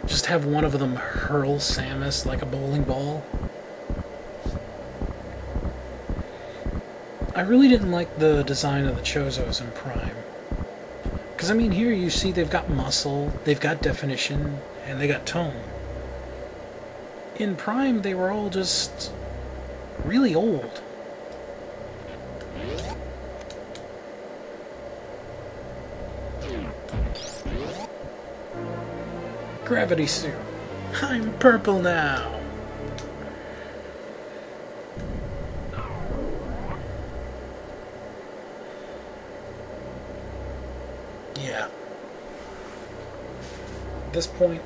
just have one of them hurl Samus like a bowling ball. I really didn't like the design of the Chozos in Prime. Because, I mean, here you see they've got muscle, they've got definition, and they got tone. In Prime, they were all just really old. Gravity suit. I'm purple now. Yeah. At this point,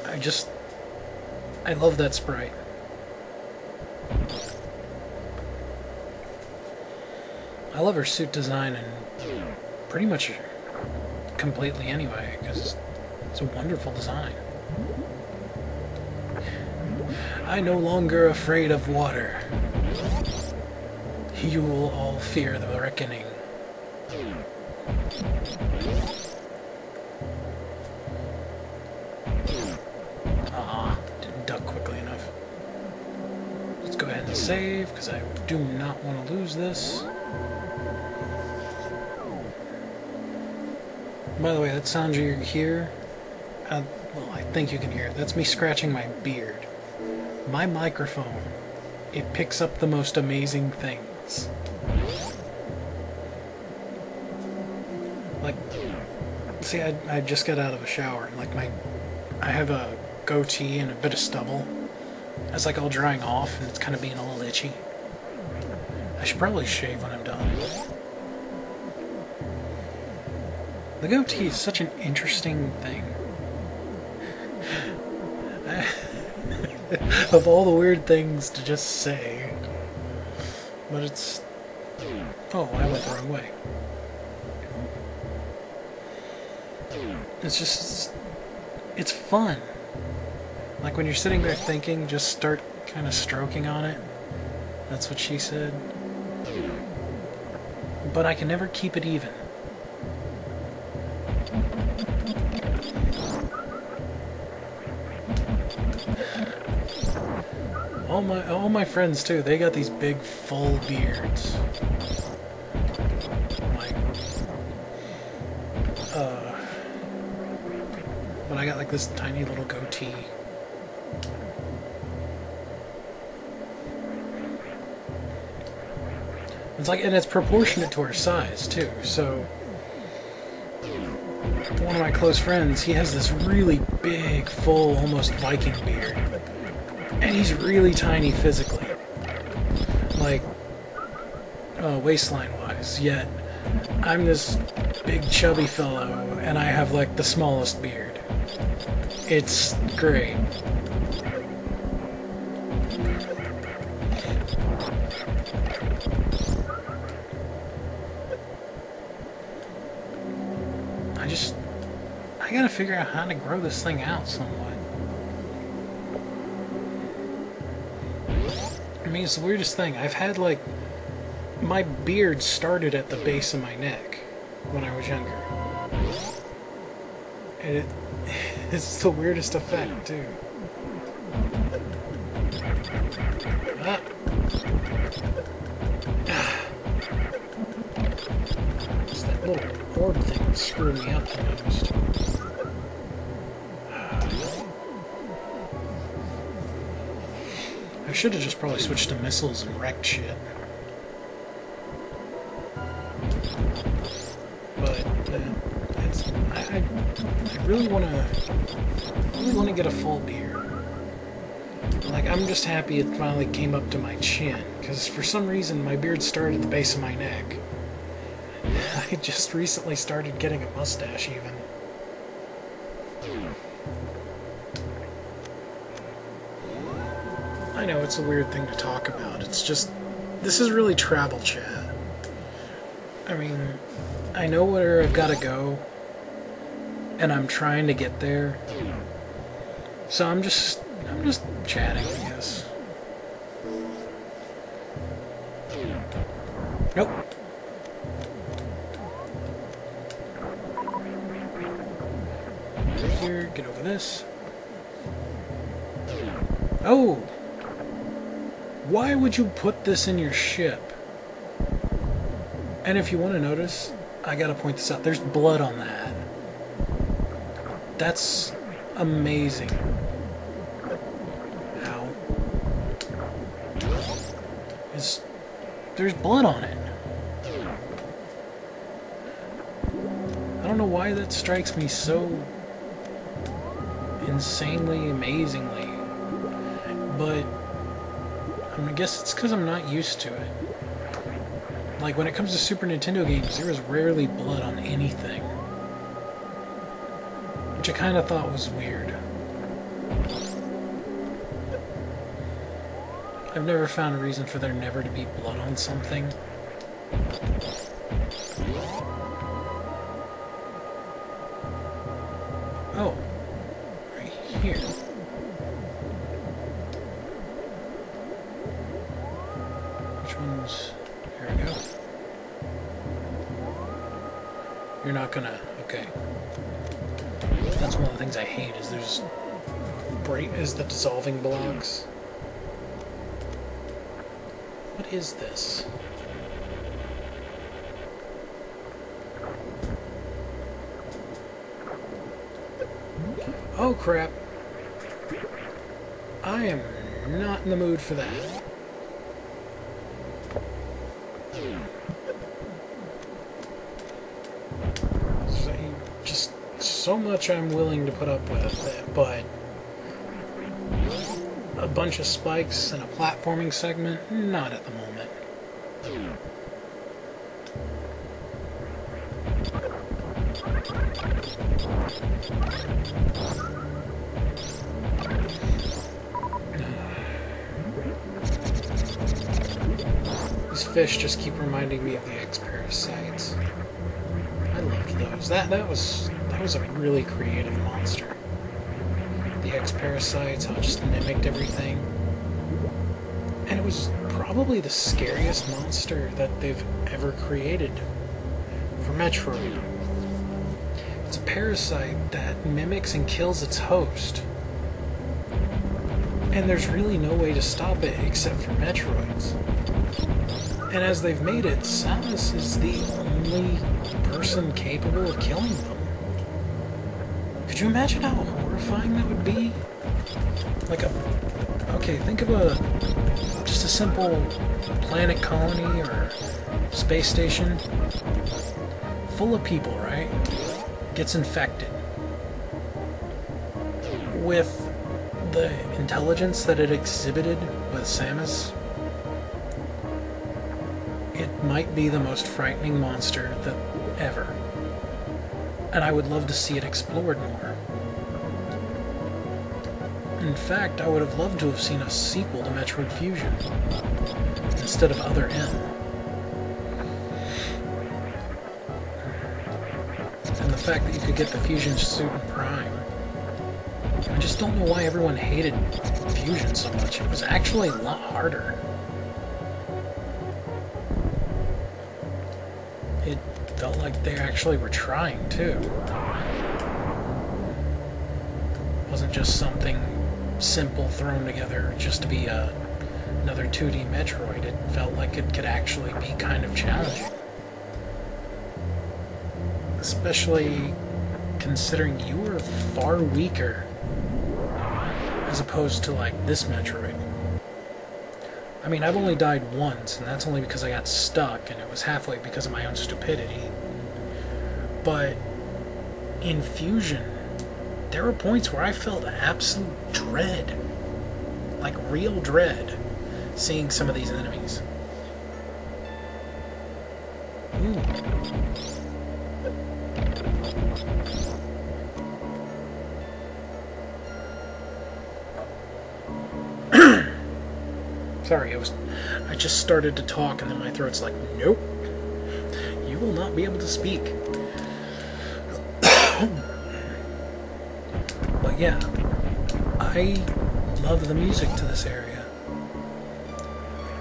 I love that sprite. I love her suit design and pretty much completely anyway, because it's a wonderful design. I'm no longer afraid of water. You will all fear the reckoning. Didn't duck quickly enough. Let's go ahead and save, because I do not want to lose this. By the way, that sound you hear, well, I think you can hear it. That's me scratching my beard. My microphone, it picks up the most amazing things. Like, see, I just got out of a shower, and like I have a goatee and a bit of stubble. It's like all drying off, and it's kind of being a little itchy. I should probably shave when I'm done. The goatee is such an interesting thing. Of all the weird things to just say. But it's... Oh, I went the wrong way. It's just... It's fun. Like when you're sitting there thinking, just start kind of stroking on it. That's what she said. But I can never keep it even. All my friends too, they got these big full beards. Like but I got like this tiny little goatee. It's like, and it's proportionate to our size too, so one of my close friends, he has this really big, full, almost Viking beard. And he's really tiny physically. Like, waistline-wise. Yet, I'm this big, chubby fellow, and I have, like, the smallest beard. It's great. I gotta figure out how to grow this thing out somewhat. I mean, it's the weirdest thing. I've had, like, my beard started at the base of my neck when I was younger. And it's the weirdest effect, too. Ah. It's that little orb thing that's screwing me up the most. I should have just probably switched to missiles and wrecked shit. But I really want to get a full beard. Like, I'm just happy it finally came up to my chin, because for some reason my beard started at the base of my neck. I just recently started getting a mustache even. I know it's a weird thing to talk about. It's just, this is really travel chat. I mean, I know where I've got to go, and I'm trying to get there. So I'm just chatting, I guess. Nope. Over here, get over this. Oh! Why would you put this in your ship? And if you want to notice, I gotta point this out. There's blood on that. That's amazing. Ow. There's blood on it. I don't know why that strikes me so insanely, amazingly. But I guess it's because I'm not used to it. Like, when it comes to Super Nintendo games, there is rarely blood on anything. Which I kind of thought was weird. I've never found a reason for there never to be blood on something. Oh. Right here. Which one's... Here we go. You're not gonna... Okay. That's one of the things I hate, is there's... is the dissolving blocks. What is this? Oh crap. I am not in the mood for that. Just so much I'm willing to put up with it, but a bunch of spikes and a platforming segment, not at the moment. These fish just keep reminding me of the X-Parasites. I loved those. That was a really creative monster. The X-Parasites, how it just mimicked everything. And it was probably the scariest monster that they've ever created for Metroid. It's a parasite that mimics and kills its host. And there's really no way to stop it except for Metroids. And as they've made it, Samus is the only person capable of killing them. Could you imagine how horrifying that would be? Like okay, think of just a simple planet colony or space station full of people, right? Gets infected. With the intelligence that it exhibited with Samus, it might be the most frightening monster that ever. And I would love to see it explored more. In fact, I would have loved to have seen a sequel to Metroid Fusion instead of Other M. And the fact that you could get the Fusion suit in Prime. I just don't know why everyone hated Fusion so much. It was actually a lot harder. It felt like they actually were trying, too. It wasn't just something simple thrown together just to be another 2D Metroid. It felt like it could actually be kind of challenging. Especially considering you were far weaker as opposed to, like, this Metroid. I mean, I've only died once, and that's only because I got stuck, and it was halfway because of my own stupidity. But in Fusion, there were points where I felt absolute dread, like real dread, seeing some of these enemies. Ooh. Sorry, I just started to talk and then my throat's like, nope, you will not be able to speak. But yeah, I love the music to this area.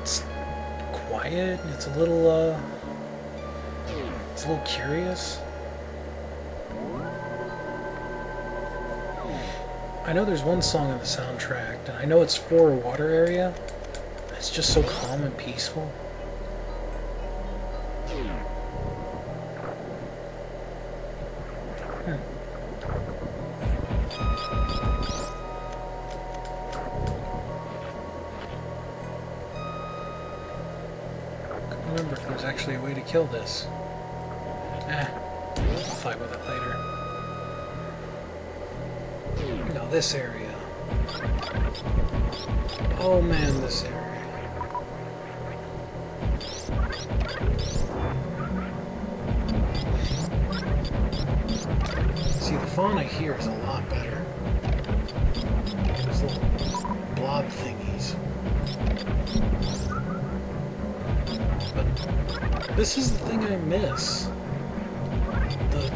It's quiet, it's a little curious. I know there's one song on the soundtrack, and I know it's for a water area. It's just so calm and peaceful. Couldn't remember if there was actually a way to kill this. I'll fight with it later. Now this area. Oh man, this area. See, the fauna here is a lot better. Those little blob thingies. But this is the thing I miss. The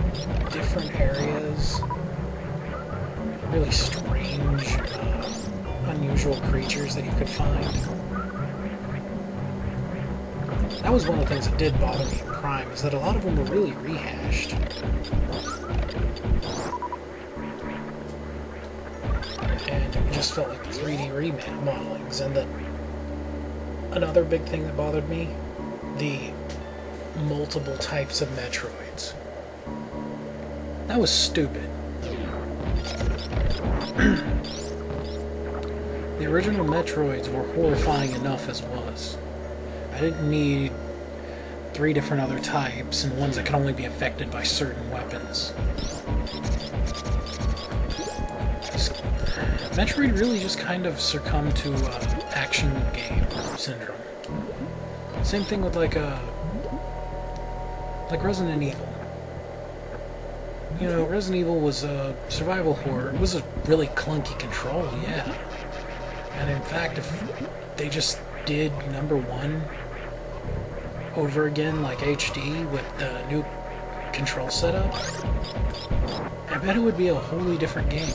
different areas. Really strange, unusual creatures that you could find. That was one of the things that did bother me in Prime, is that a lot of them were really rehashed. And it just felt like 3D remodelings. And another big thing that bothered me, the multiple types of Metroids. That was stupid. The original Metroids were horrifying enough as was. I didn't need 3 different other types and ones that could only be affected by certain weapons. Metroid really just kind of succumbed to action game syndrome. Same thing with like Resident Evil. You know, Resident Evil was a survival horror. It was a really clunky control, yeah. And in fact, if they just did #1 over again, like HD, with the new control setup, I bet it would be a wholly different game.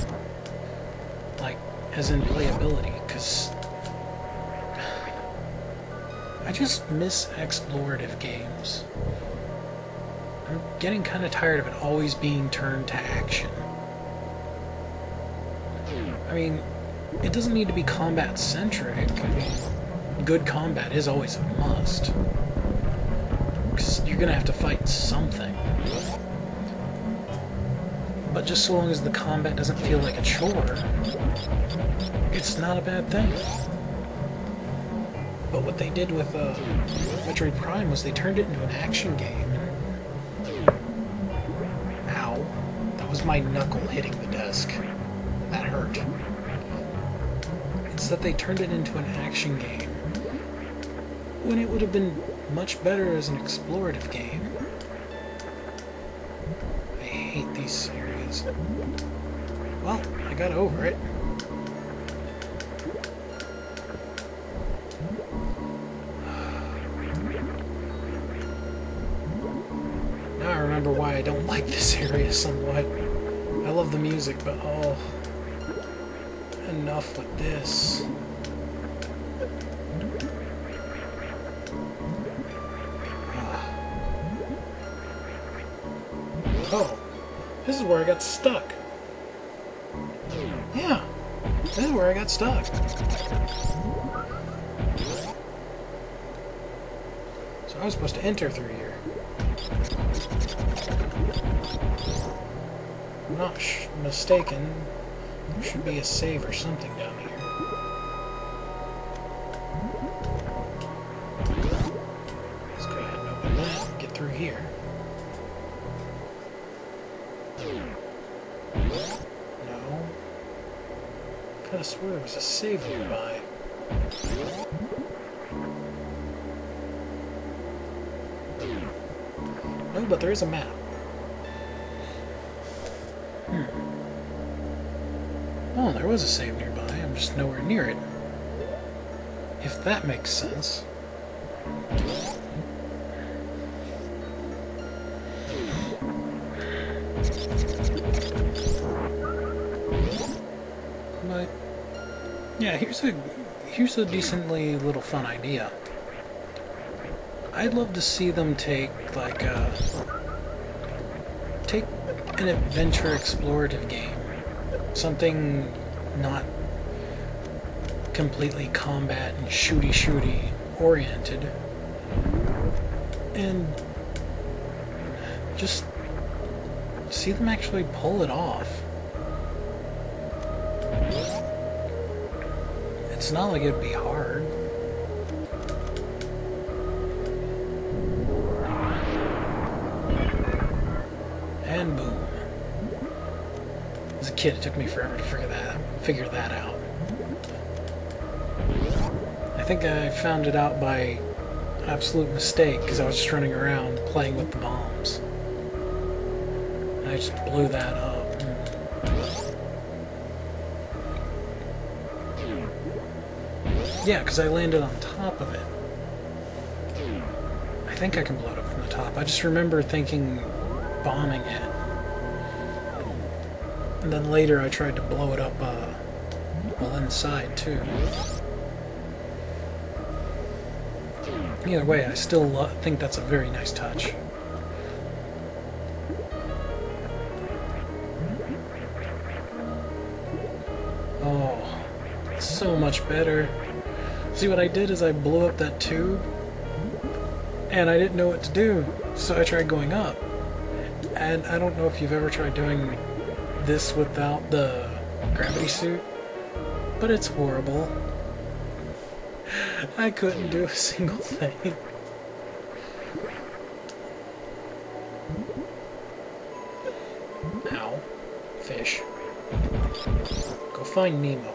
Like, as in playability, because I just miss explorative games. I'm getting kind of tired of it always being turned to action. I mean, it doesn't need to be combat-centric. I mean, good combat is always a must. Because you're going to have to fight something. But just so long as the combat doesn't feel like a chore, it's not a bad thing. But what they did with Metroid Prime was they turned it into an action game. Ow. That was my knuckle hitting the desk. That hurt. It's that they turned it into an action game when it would have been much better as an explorative game. I hate these areas. Well, I got over it. Now I remember why I don't like this area somewhat. I love the music, but oh, enough with this. Oh, this is where I got stuck. Yeah, this is where I got stuck. So I was supposed to enter through here. If I'm not mistaken, there should be a save or something down here. Let's go ahead and open that and get through here. No. I could have swore there was a save nearby. No, but there is a map. Oh, there was a save nearby. I'm just nowhere near it. If that makes sense. But yeah, here's a decently little fun idea. I'd love to see them take like take an adventure explorative game, something not completely combat and shooty oriented. And just see them actually pull it off. It's not like it'd be hard. And boom. As a kid, it took me forever to figure that out. I think I found it out by absolute mistake because I was just running around playing with the bombs. And I just blew that up. Yeah, because I landed on top of it. I think I can blow it up from the top. I just remember thinking bombing it. And then later I tried to blow it up well inside too. Either way, I still think that's a very nice touch. Oh, so much better. See, what I did is I blew up that tube, and I didn't know what to do, so I tried going up. And I don't know if you've ever tried doing this without the gravity suit, but it's horrible. I couldn't do a single thing. Ow. Fish. Go find Nemo.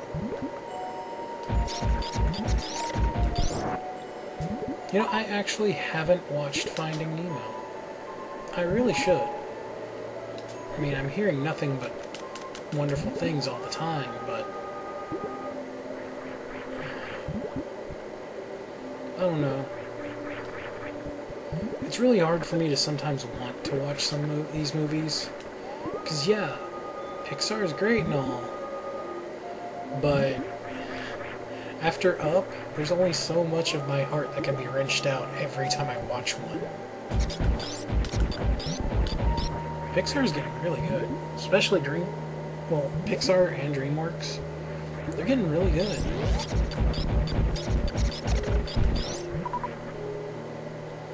You know, I actually haven't watched Finding Nemo. I really should. I mean, I'm hearing nothing but wonderful things all the time, but I don't know. It's really hard for me to sometimes want to watch these movies. Because, yeah, Pixar is great and all, but after Up, there's only so much of my heart that can be wrenched out every time I watch one. Pixar is getting really good, especially Pixar and DreamWorks. They're getting really good.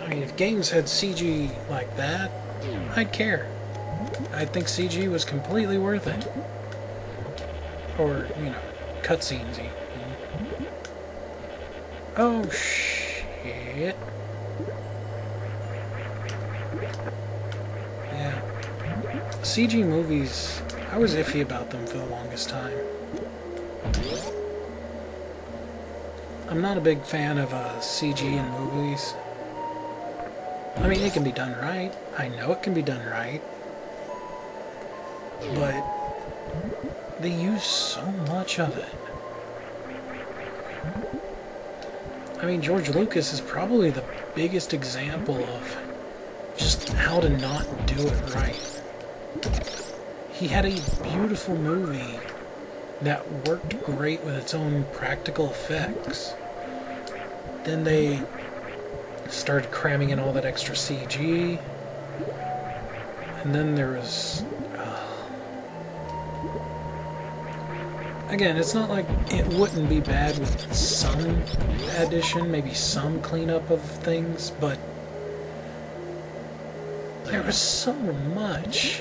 I mean, if games had CG like that, I'd care. I'd think CG was completely worth it. Or, you know, cutscenes. Oh, shit. Yeah. CG movies, I was iffy about them for the longest time. I'm not a big fan of CG in movies. I mean, it can be done right. I know it can be done right. But they use so much of it. I mean, George Lucas is probably the biggest example of just how to not do it right. He had a beautiful movie that worked great with its own practical effects. Then they started cramming in all that extra CG. And then there was... Again, it's not like it wouldn't be bad with some addition, maybe some cleanup of things, but there was so much.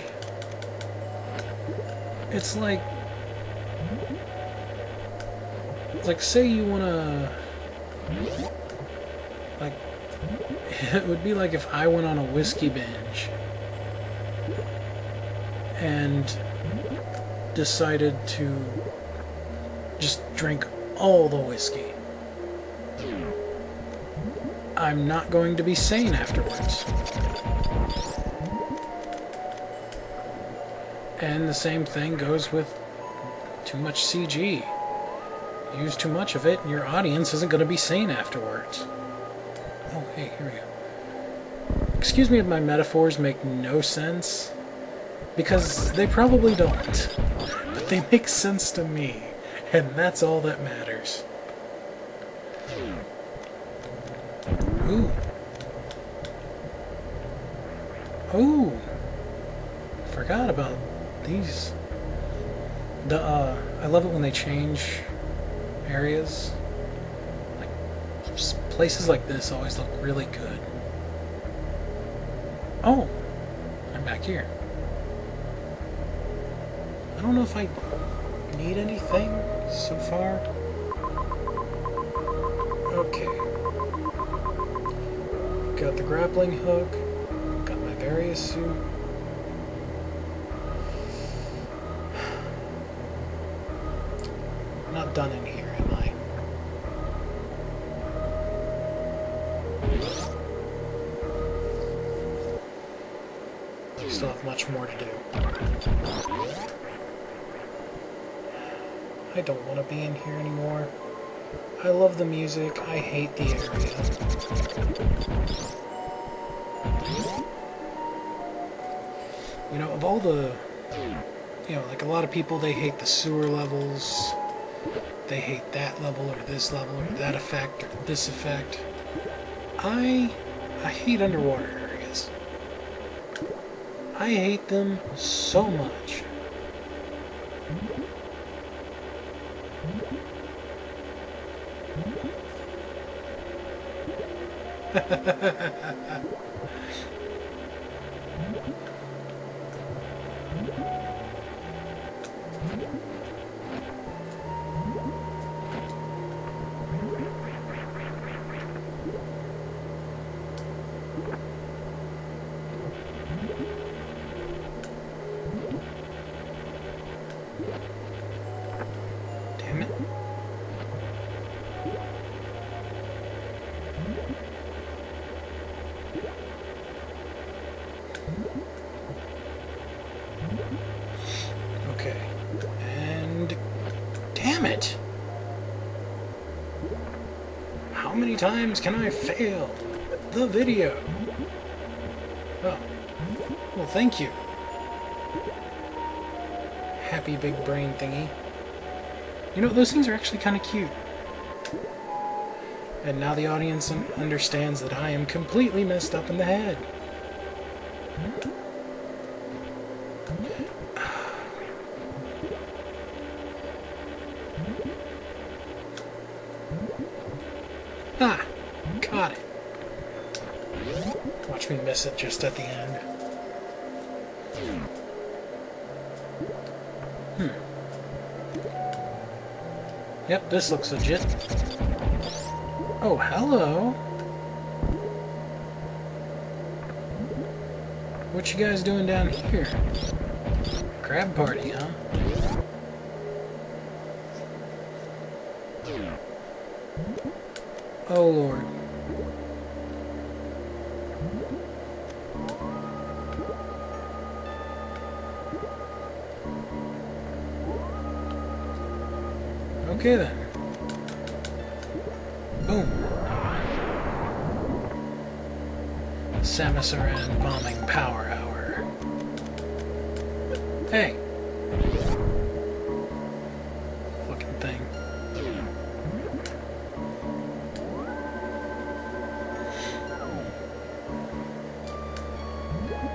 It's like say you wanna, like, it would be like if I went on a whiskey binge and decided to just drink all the whiskey. I'm not going to be sane afterwards. And the same thing goes with too much CG. Use too much of it, and your audience isn't going to be sane afterwards. Oh, hey, here we go. Excuse me if my metaphors make no sense, because they probably don't. But they make sense to me. And that's all that matters. Ooh. Ooh. Forgot about these. I love it when they change areas. Like, places like this always look really good. Oh, I'm back here. I don't know if I need anything so far. Okay. Got the grappling hook. Got my various suit. I'm not done in here, am I? Still have much more to do. I don't want to be in here anymore. I love the music. I hate the area. You know, of all the... You know, like a lot of people, they hate the sewer levels. They hate that level or this level or that effect or this effect. I hate underwater areas. I hate them so much. Damn it. Okay. And... Damn it! How many times can I fail the video? Oh. Well, thank you. Happy big brain thingy. You know, those things are actually kind of cute. And now the audience understands that I am completely messed up in the head. Ah! Caught it. Watch me miss it just at the end. Yep, this looks legit. Oh, hello. What you guys doing down here? Crab party, huh? Oh, Lord. Okay, then. Boom. Samus Aran bombing power hour. Hey. Fucking thing.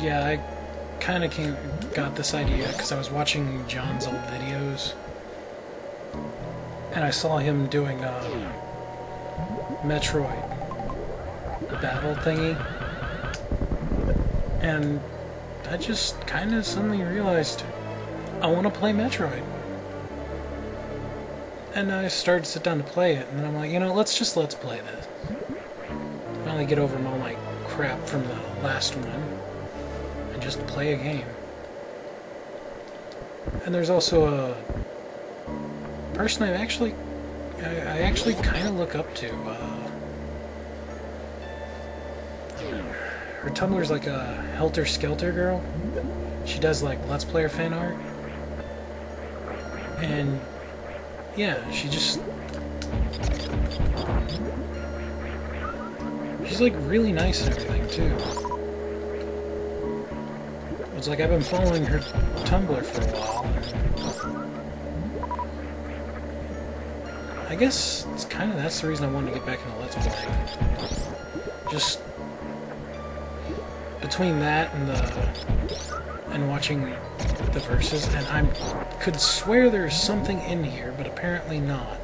Yeah, I kind of got this idea because I was watching John's old videos. And I saw him doing a Metroid battle thingy. And I just kind of suddenly realized I want to play Metroid. And I started to sit down to play it, and then I'm like, you know, let's play this. Finally get over all my crap from the last one, and just play a game. And there's also a person I actually kind of look up to. Her Tumblr's like a Helter Skelter girl. She does like Let's Player fan art. And yeah, she's like really nice and everything too. It's like I've been following her Tumblr for a while. I guess it's that's the reason I wanted to get back into Let's Play. Just between that and watching the verses, and I'm could swear there's something in here, but apparently not.